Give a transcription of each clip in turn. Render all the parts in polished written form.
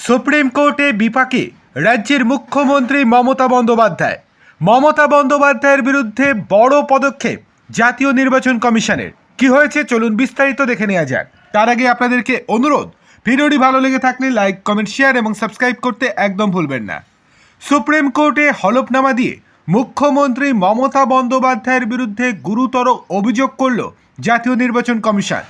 Supreme কোর্টে বিপাকে রাজ্যের মুখ্যমন্ত্রী মমতা বন্দ্যোপাধ্যায়ের বিরুদ্ধে বড় পদক্ষেপ জাতীয় নির্বাচন কমিশনের। কি হয়েছে চলুন বিস্তারিত দেখে নেওয়া যাক। তার আগে আপনাদেরকে অনুরোধ, ভিডিওটি ভালো লেগে থাকলে লাইক, কমেন্ট, শেয়ার এবং সাবস্ক্রাইব করতে একদম ভুলবেন না। সুপ্রিম কোর্টে হলফনামা দিয়ে মুখ্যমন্ত্রী মমতা বন্দ্যোপাধ্যায়ের বিরুদ্ধে গুরুতর অভিযোগ করল জাতীয় নির্বাচন কমিশন।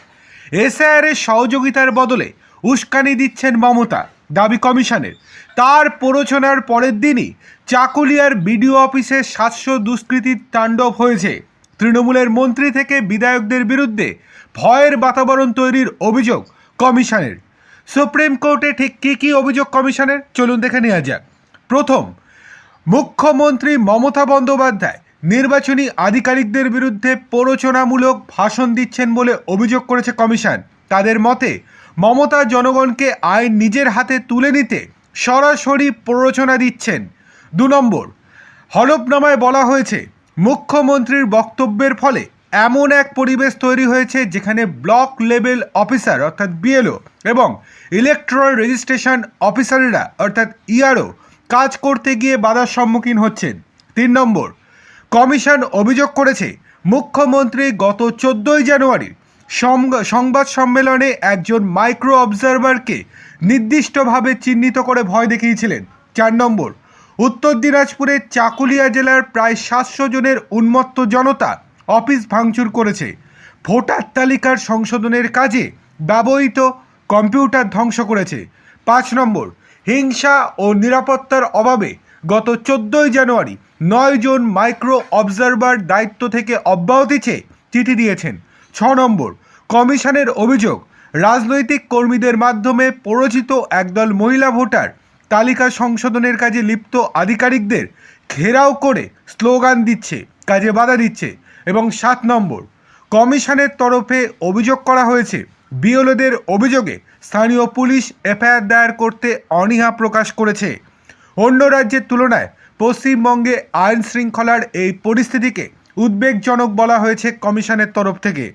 এসআইআরের সহযোগিতার বদলে উস্কানি দিচ্ছেন মমতা, দাবি কমিশনের। তার প্ররোচনার পরের দিনই চাকুলিয়ার বিডিও অফিসে 700 দুষ্কৃতীর তাণ্ডব হয়েছে। তৃণমূলের মন্ত্রী থেকে বিধায়কদের বিরুদ্ধে ভয়ের বাতাবরণ তৈরির অভিযোগ কমিশনের। সুপ্রিম কোর্টে ঠিক কী অভিযোগ কমিশনের চলুন দেখে নেওয়া যাক। প্রথম, মুখ্যমন্ত্রী মমতা বন্দ্যোপাধ্যায় নির্বাচনী আধিকারিকদের বিরুদ্ধে প্ররোচনামূলক ভাষণ দিচ্ছেন বলে অভিযোগ করেছে কমিশন। তাদের মতে মমতা জনগণকে আইন নিজের হাতে তুলে নিতে সরাসরি প্ররোচনা দিচ্ছেন। 2 নম্বর, হলফনামায় বলা হয়েছে মুখ্যমন্ত্রীর বক্তব্যের ফলে এমন এক পরিবেশ তৈরি হয়েছে যেখানে ব্লক লেভেল অফিসার অর্থাৎ বিএলও এবং ইলেকট্রাল রেজিস্ট্রেশন অফিসাররা অর্থাৎ ইআরও কাজ করতে গিয়ে বাধার সম্মুখীন হচ্ছেন। 3 নম্বর, কমিশন অভিযোগ করেছে মুখ্যমন্ত্রী গত 14 জানুয়ারি সংবাদ সম্মেলনে একজন মাইক্রো অবজারভারকে নির্দিষ্টভাবে চিহ্নিত করে ভয় দেখিয়েছিলেন। 4 নম্বর, উত্তর দিনাজপুরের চাকুলিয়া জেলার প্রায় 700 জনের উন্মত্ত জনতা অফিস ভাঙচুর করেছে। ভোটার তালিকার সংশোধনের কাজে ব্যবহৃত কম্পিউটার ধ্বংস করেছে। 5 নম্বর, হিংসা ও নিরাপত্তার অভাবে গত 14 জানুয়ারি 9 জন মাইক্রো অবজারভার দায়িত্ব থেকে অব্যাহতি চেয়ে চিঠি দিয়েছেন। 6 নম্বর, কমিশনের অভিযোগ রাজনৈতিক কর্মীদের মাধ্যমে প্ররোচিত একদল মহিলা ভোটার তালিকা সংশোধনের কাজে লিপ্ত আধিকারিকদের ঘেরাও করে স্লোগান দিচ্ছে, কাজে বাধা দিচ্ছে। এবং 7 নম্বর, কমিশনের তরফে অভিযোগ করা হয়েছে বিএলওদের অভিযোগে স্থানীয় পুলিশ এফআইআর দায়ের করতে অনীহা প্রকাশ করেছে। অন্য রাজ্যের তুলনায় পশ্চিমবঙ্গে আইন শৃঙ্খলার এই পরিস্থিতিকে উদ্বেগজনক বলা হয়েছে কমিশনের তরফ থেকে।